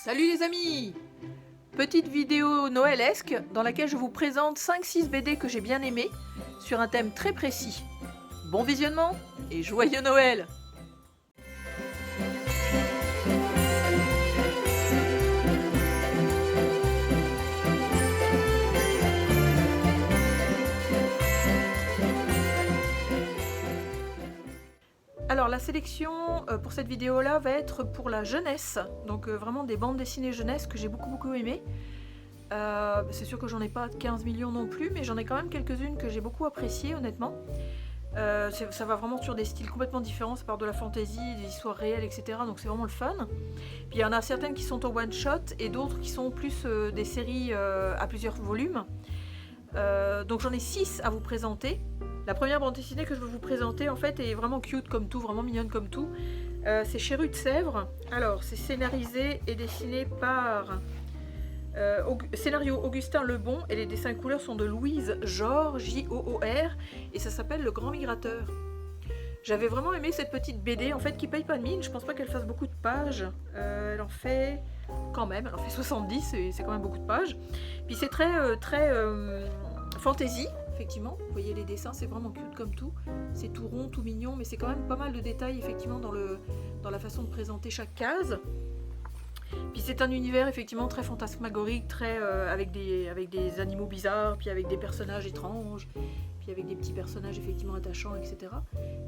Salut les amis! Petite vidéo noëlesque dans laquelle je vous présente 5-6 BD que j'ai bien aimés sur un thème très précis. Bon visionnement et joyeux Noël! Alors la sélection pour cette vidéo là va être pour la jeunesse, donc vraiment des bandes dessinées jeunesse que j'ai beaucoup aimé. C'est sûr que j'en ai pas 15 millions non plus, mais j'en ai quand même quelques-unes que j'ai beaucoup appréciées honnêtement. Ça va vraiment sur des styles complètement différents, ça part de la fantasy, des histoires réelles, etc. Donc c'est vraiment le fun. Puis il y en a certaines qui sont en one shot et d'autres qui sont plus des séries à plusieurs volumes. Donc j'en ai 6 à vous présenter. La première bande dessinée que je veux vous présenter en fait est vraiment cute comme tout, vraiment mignonne comme tout. C'est Chez Rue de Sèvres. Alors c'est scénarisé et dessiné par scénario Augustin Lebon et les dessins couleurs sont de Louise Joor, J-O-O-R, et ça s'appelle Le Grand Migrateur. J'avais vraiment aimé cette petite BD en fait qui paye pas de mine, je pense pas qu'elle fasse beaucoup de pages. Elle en fait quand même, elle en fait 70 et c'est quand même beaucoup de pages. Puis c'est très fantasy. Effectivement, vous voyez les dessins, c'est vraiment cute comme tout. C'est tout rond, tout mignon, mais c'est quand même pas mal de détails effectivement dans la façon de présenter chaque case. Puis c'est un univers effectivement très fantasmagorique, très avec des animaux bizarres, puis avec des personnages étranges, puis avec des petits personnages effectivement attachants, etc.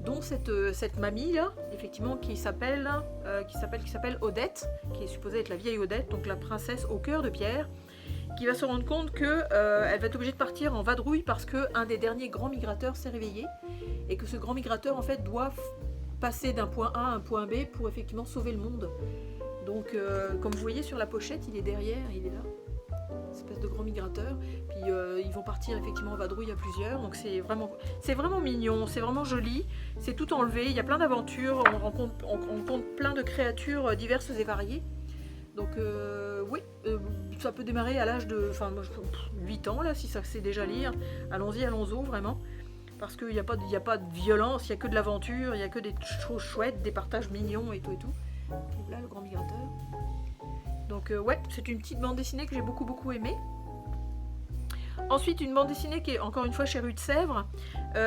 Dont cette mamie là, effectivement, qui s'appelle Odette, qui est supposée être la vieille Odette, donc la princesse au cœur de pierre, qui va se rendre compte qu'elle va être obligée de partir en vadrouille parce qu'un des derniers grands migrateurs s'est réveillé et que ce grand migrateur en fait doit passer d'un point A à un point B pour effectivement sauver le monde. Donc comme vous voyez sur la pochette, il est derrière, il est là, une espèce de grand migrateur. Puis ils vont partir effectivement en vadrouille à plusieurs, donc c'est vraiment mignon, c'est vraiment joli, c'est tout enlevé, il y a plein d'aventures, on rencontre plein de créatures diverses et variées. Donc oui, ça peut démarrer à l'âge de 8 ans là, si ça sait déjà lire. Allons-y, allons-y, vraiment. Parce qu'il n'y a pas de violence, il n'y a que de l'aventure, il n'y a que des choses chouettes, des partages mignons et tout. Donc là, Le Grand Migrateur. Donc ouais, c'est une petite bande dessinée que j'ai beaucoup aimée. Ensuite, une bande dessinée qui est encore une fois chez Rue de Sèvres,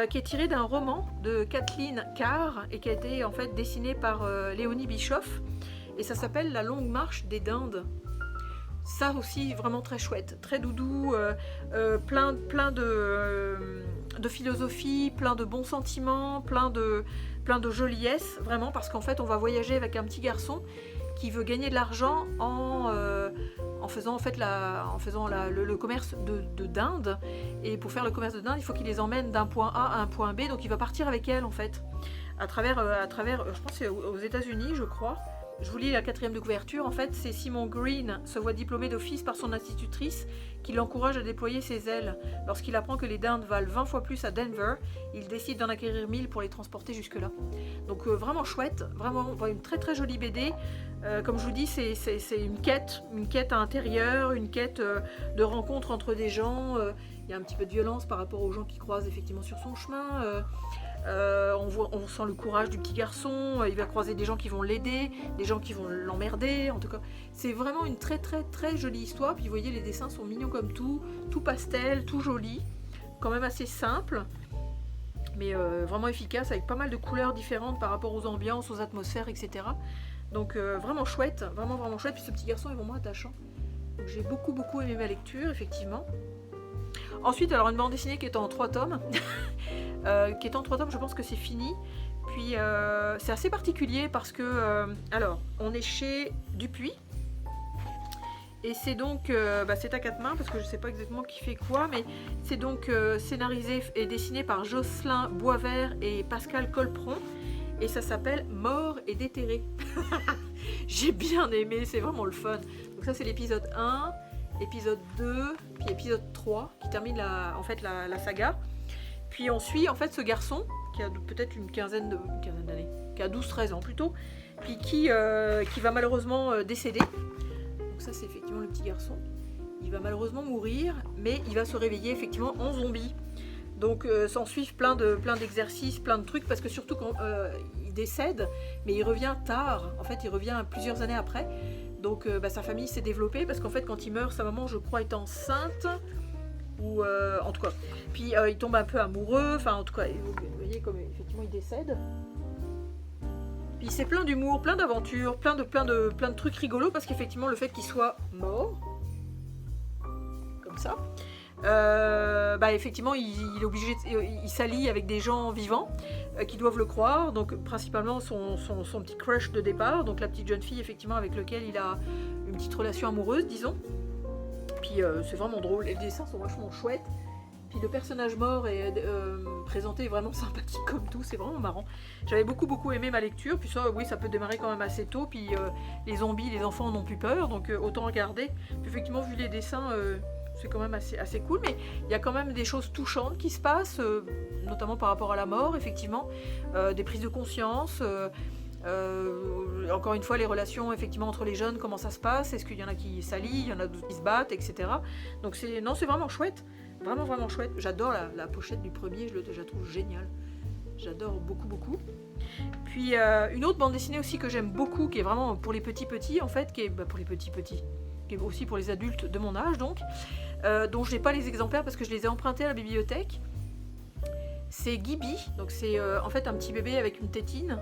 qui est tirée d'un roman de Kathleen Carr et qui a été en fait dessinée par Léonie Bischoff. Et ça s'appelle La Longue Marche des Dindes. Ça aussi, vraiment très chouette, très doudou, plein de philosophie, plein de bons sentiments, plein de joliesse, vraiment, parce qu'en fait, on va voyager avec un petit garçon qui veut gagner de l'argent en faisant, en fait, le commerce de dindes. Et pour faire le commerce de dindes, il faut qu'il les emmène d'un point A à un point B, donc il va partir avec elle, en fait, à travers je pense que c'est aux États-Unis, je crois. Je vous lis la 4e de couverture, en fait, c'est Simon Green se voit diplômé d'office par son institutrice qui l'encourage à déployer ses ailes. Lorsqu'il apprend que les dindes valent 20 fois plus à Denver, il décide d'en acquérir 1000 pour les transporter jusque-là. Donc vraiment chouette, vraiment une très jolie BD. Comme je vous dis, c'est une quête à l'intérieur, une quête de rencontre entre des gens. Il y a un petit peu de violence par rapport aux gens qui croisent effectivement sur son chemin. On sent le courage du petit garçon, il va croiser des gens qui vont l'aider, des gens qui vont l'emmerder, en tout cas c'est vraiment une très jolie histoire. Puis vous voyez les dessins sont mignons comme tout pastel, tout joli, quand même assez simple, mais vraiment efficace avec pas mal de couleurs différentes par rapport aux ambiances, aux atmosphères, etc. Donc vraiment chouette, vraiment chouette. Puis ce petit garçon est vraiment attachant, donc j'ai beaucoup aimé ma lecture effectivement. Ensuite, alors une bande dessinée qui est en 3 tomes, je pense que c'est fini. Puis c'est assez particulier parce que, alors, on est chez Dupuis. Et c'est donc, c'est à 4 mains parce que je ne sais pas exactement qui fait quoi, mais c'est donc scénarisé et dessiné par Jocelyn Boisvert et Pascal Colpron. Et ça s'appelle Mort et déterré. J'ai bien aimé, c'est vraiment le fun. Donc ça c'est l'épisode 1. Épisode 2, puis épisode 3, qui termine la saga. Puis on suit en fait ce garçon, qui a peut-être une quinzaine d'années, qui a 12-13 ans plutôt, puis qui va malheureusement décéder. Donc ça c'est effectivement le petit garçon. Il va malheureusement mourir, mais il va se réveiller effectivement en zombie. Donc s'en suivent plein d'exercices, plein de trucs, parce que surtout quand il décède, mais il revient tard, en fait il revient plusieurs années après. Donc sa famille s'est développée parce qu'en fait quand il meurt, sa maman je crois est enceinte. Ou en tout cas. Puis il tombe un peu amoureux, enfin en tout cas, vous voyez comme effectivement il décède. Puis c'est plein d'humour, plein d'aventures, plein de trucs rigolos parce qu'effectivement le fait qu'il soit mort, comme ça, effectivement il est obligé, il s'allie avec des gens vivants qui doivent le croire, donc principalement son petit crush de départ, donc la petite jeune fille effectivement avec laquelle il a une petite relation amoureuse, disons. Puis c'est vraiment drôle, les dessins sont vachement chouettes. Puis le personnage mort est présenté vraiment sympathique comme tout, c'est vraiment marrant. J'avais beaucoup aimé ma lecture, puis ça, oui, ça peut démarrer quand même assez tôt, puis les zombies, les enfants n'ont plus peur, donc autant regarder. Puis effectivement, vu les dessins, c'est quand même assez cool, mais il y a quand même des choses touchantes qui se passent, notamment par rapport à la mort, effectivement, des prises de conscience. Encore une fois, les relations effectivement entre les jeunes, comment ça se passe, est-ce qu'il y en a qui s'allient, il y en a d'autres qui se battent, etc. Donc c'est vraiment chouette, vraiment chouette. J'adore la pochette du premier, je la trouve géniale, j'adore beaucoup. Puis une autre bande dessinée aussi que j'aime beaucoup, qui est vraiment pour les petits en fait, qui est pour les petits, qui est aussi pour les adultes de mon âge donc, dont je n'ai pas les exemplaires parce que je les ai empruntés à la bibliothèque. C'est Gibi, donc c'est en fait un petit bébé avec une tétine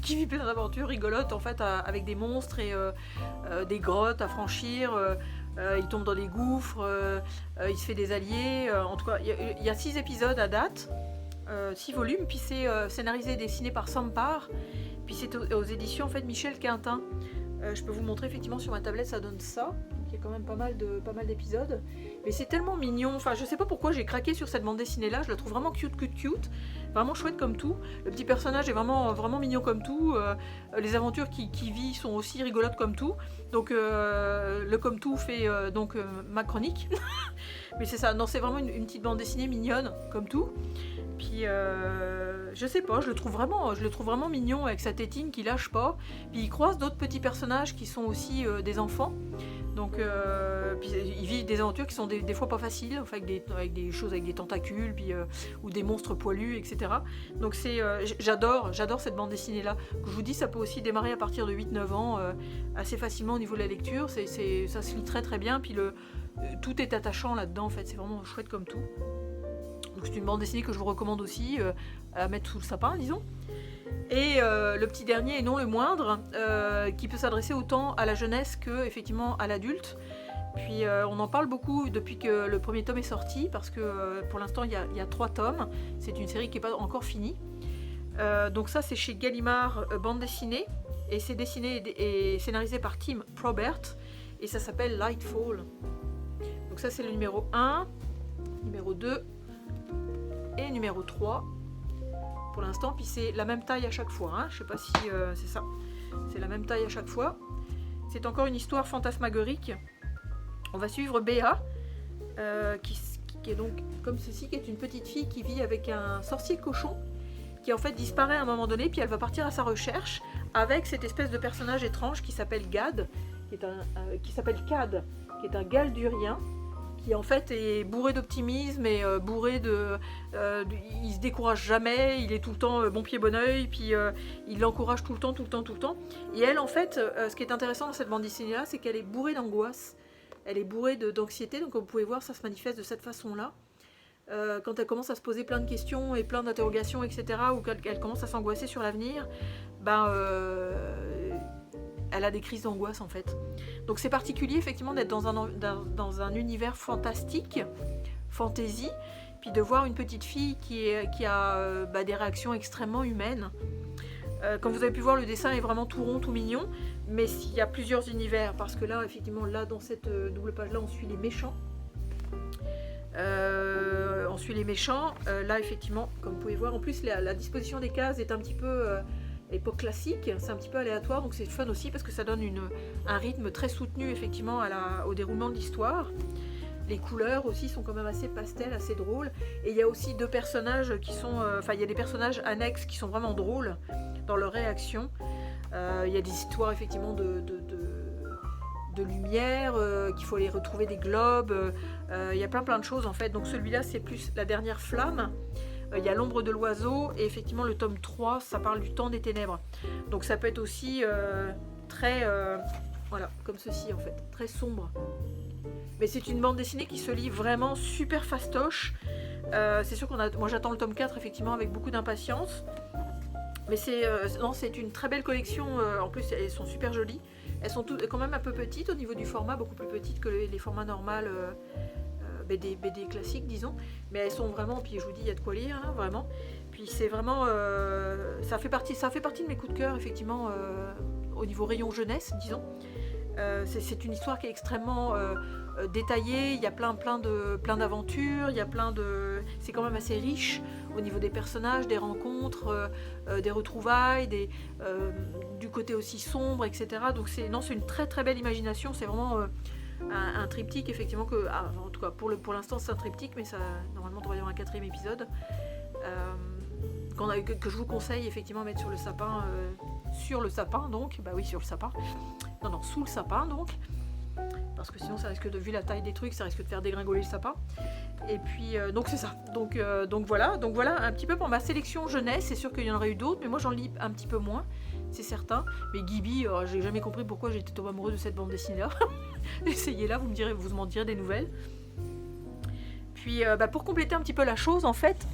qui vit plein d'aventures rigolotes en fait avec des monstres et des grottes à franchir. Il tombe dans des gouffres, il se fait des alliés. En tout cas, il y a 6 épisodes à date, 6 volumes, puis c'est scénarisé et dessiné par Sampar, puis c'est aux éditions en fait Michel Quintin. Je peux vous montrer effectivement sur ma tablette, ça donne ça. Il y a quand même pas mal d'épisodes. Mais c'est tellement mignon. Enfin, je sais pas pourquoi j'ai craqué sur cette bande dessinée là. Je la trouve vraiment cute. Vraiment chouette comme tout. Le petit personnage est vraiment mignon comme tout. Les aventures qui vit sont aussi rigolotes comme tout. Donc, le comme tout fait ma chronique. Mais c'est ça. Non, c'est vraiment une petite bande dessinée mignonne comme tout. Puis je sais pas, je le trouve vraiment mignon avec sa tétine qui lâche pas. Puis il croise d'autres petits personnages qui sont aussi des enfants. Donc puis il vit des aventures qui sont des fois pas faciles, enfin, avec des choses avec des tentacules, puis, ou des monstres poilus, etc. Donc j'adore cette bande dessinée là. Je vous dis, ça peut aussi démarrer à partir de 8-9 ans assez facilement au niveau de la lecture. Ça se lit très bien. Puis tout est attachant là-dedans en fait. C'est vraiment chouette comme tout. Donc c'est une bande dessinée que je vous recommande aussi à mettre sous le sapin, disons. Et le petit dernier, et non le moindre, qui peut s'adresser autant à la jeunesse que effectivement à l'adulte. Puis on en parle beaucoup depuis que le premier tome est sorti, parce que pour l'instant il y a 3 tomes. C'est une série qui n'est pas encore finie. Donc ça c'est chez Gallimard bande dessinée, et c'est dessiné et scénarisé par Tim Probert, et ça s'appelle Lightfall. Donc ça c'est le numéro 1, numéro 2 et numéro 3 pour l'instant, puis c'est la même taille à chaque fois, hein. Je sais pas si c'est ça, c'est la même taille à chaque fois. C'est encore une histoire fantasmagorique. On va suivre Béa, qui est donc comme ceci, qui est une petite fille qui vit avec un sorcier cochon, qui en fait disparaît à un moment donné, puis elle va partir à sa recherche avec cette espèce de personnage étrange qui s'appelle Gad, qui s'appelle Cad, qui est un galdurien, qui en fait est bourré d'optimisme et bourré il se décourage jamais, il est tout le temps bon pied bon oeil, puis il l'encourage tout le temps. Et elle en fait, ce qui est intéressant dans cette bande dessinée là, c'est qu'elle est bourrée d'angoisse, elle est bourrée d'anxiété, donc comme vous pouvez voir, ça se manifeste de cette façon là. Quand elle commence à se poser plein de questions et plein d'interrogations, etc., ou qu'elle commence à s'angoisser sur l'avenir, elle a des crises d'angoisse en fait. Donc c'est particulier effectivement d'être dans un univers fantastique, fantasy, puis de voir une petite fille qui a des réactions extrêmement humaines. Comme vous avez pu voir, le dessin est vraiment tout rond, tout mignon, mais il y a plusieurs univers, parce que là, effectivement, là dans cette double page-là, on suit les méchants. Là, effectivement, comme vous pouvez voir, en plus, la disposition des cases est un petit peu époque classique, c'est un petit peu aléatoire, donc c'est fun aussi parce que ça donne un rythme très soutenu, effectivement, au déroulement de l'histoire. Les couleurs aussi sont quand même assez pastel, assez drôles. Et il y a aussi 2 personnages qui sont... il y a des personnages annexes qui sont vraiment drôles dans leurs réactions. Il y a des histoires, effectivement, de lumière, qu'il faut aller retrouver des globes. Il y a plein de choses, en fait. Donc celui-là, c'est plus la dernière flamme. Il y a l'ombre de l'oiseau. Et effectivement, le tome 3, ça parle du temps des ténèbres. Donc ça peut être aussi très... Voilà, comme ceci en fait, très sombre. Mais c'est une bande dessinée qui se lit vraiment super fastoche. C'est sûr moi j'attends le tome 4 effectivement avec beaucoup d'impatience. Mais c'est une très belle collection, en plus elles sont super jolies. Elles sont quand même un peu petites au niveau du format, beaucoup plus petites que les formats normaux BD classiques disons. Mais elles sont vraiment, puis je vous dis il y a de quoi lire, hein, vraiment. Puis c'est vraiment, ça fait partie de mes coups de cœur effectivement au niveau rayon jeunesse disons. C'est une histoire qui est extrêmement détaillée, il y a plein d'aventures, c'est quand même assez riche au niveau des personnages, des rencontres, des retrouvailles, du côté aussi sombre, etc. Donc c'est une très très belle imagination, c'est vraiment un triptyque effectivement en tout cas pour l'instant c'est un triptyque, mais ça normalement devrait y avoir un 4e épisode que je vous conseille effectivement à mettre sur le sapin. Sur le sapin donc, bah oui sur le sapin, non sous le sapin donc, parce que sinon ça risque vu la taille des trucs, ça risque de faire dégringoler le sapin. Et puis donc c'est ça, donc voilà un petit peu pour ma sélection jeunesse. C'est sûr qu'il y en aurait eu d'autres, mais moi j'en lis un petit peu moins, c'est certain. Mais Gibi, j'ai jamais compris pourquoi j'étais tombée amoureuse de cette bande dessinée là. Essayez-la, vous m'en direz des nouvelles. Puis pour compléter un petit peu la chose en fait,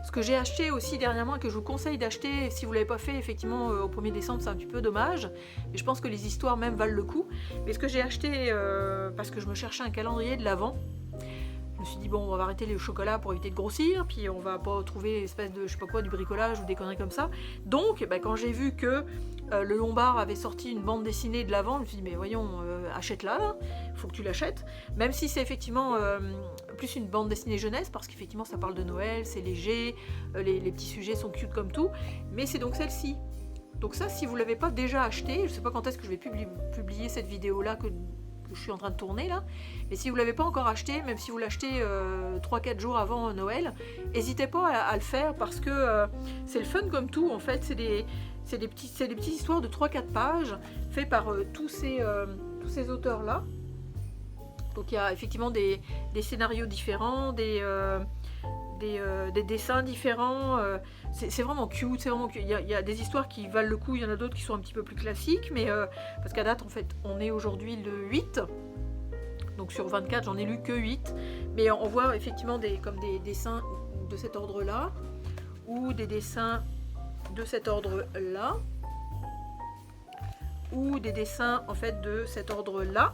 ce que j'ai acheté aussi dernièrement et que je vous conseille d'acheter si vous ne l'avez pas fait effectivement au 1er décembre, c'est un petit peu dommage, mais je pense que les histoires même valent le coup. Mais ce que j'ai acheté parce que je me cherchais un calendrier de l'Avent, je me suis dit bon, on va arrêter les chocolats pour éviter de grossir, puis on va pas trouver espèce de je sais pas quoi, du bricolage ou des conneries comme ça. Donc quand j'ai vu que le Lombard avait sorti une bande dessinée de l'Avent, je me suis dit mais voyons, achète-la, là, faut que tu l'achètes, même si c'est effectivement plus une bande dessinée jeunesse, parce qu'effectivement ça parle de Noël, c'est léger, les petits sujets sont cute comme tout, mais c'est donc celle-ci. Donc ça, si vous ne l'avez pas déjà acheté, je sais pas quand est-ce que je vais publier cette vidéo là que je suis en train de tourner là, mais si vous ne l'avez pas encore acheté, même si vous l'achetez 3-4 jours avant Noël, n'hésitez pas à le faire, parce que c'est le fun comme tout en fait. C'est des petites histoires de 3-4 pages faites par tous ces auteurs là. Donc il y a effectivement des scénarios différents, des dessins différents, c'est vraiment cute, il y a des histoires qui valent le coup, il y en a d'autres qui sont un petit peu plus classiques, mais parce qu'à date en fait on est aujourd'hui le 8, donc sur 24 j'en ai lu que 8, mais on voit effectivement des dessins de cet ordre là, ou des dessins de cet ordre là, ou des dessins en fait de cet ordre là.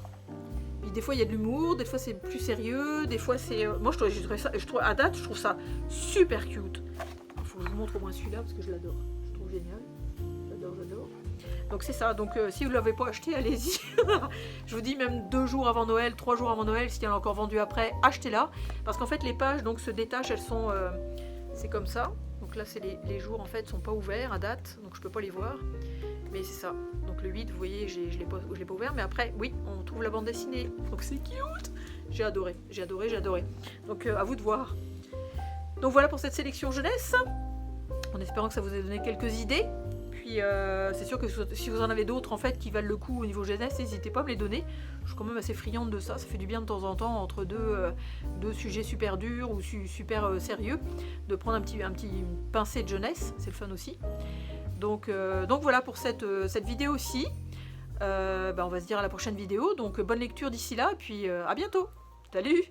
Des fois il y a de l'humour, des fois c'est plus sérieux, des fois c'est... Moi à date je trouve ça super cute. Il faut que je vous montre au moins celui-là parce que je l'adore, je trouve génial. J'adore. Donc c'est ça, donc si vous ne l'avez pas acheté, allez-y. Je vous dis même 2 jours avant Noël, 3 jours avant Noël, si elle est encore vendue après, achetez-la. Parce qu'en fait les pages donc se détachent, elles sont... c'est comme ça. Donc là c'est les jours en fait sont pas ouverts à date, donc je peux pas les voir. Mais c'est ça, donc le 8 vous voyez je l'ai pas ouvert, mais après oui on trouve la bande dessinée, donc c'est cute. J'ai adoré. Donc à vous de voir. Donc voilà pour cette sélection jeunesse, en espérant que ça vous ait donné quelques idées. Puis c'est sûr que si vous en avez d'autres en fait qui valent le coup au niveau jeunesse, n'hésitez pas à me les donner. Je suis quand même assez friande de ça fait du bien de temps en temps entre deux sujets super durs ou super sérieux, de prendre un petit pincée de jeunesse, c'est le fun aussi. Donc voilà pour cette vidéo-ci. On va se dire à la prochaine vidéo. Donc bonne lecture d'ici là, et puis à bientôt. Salut!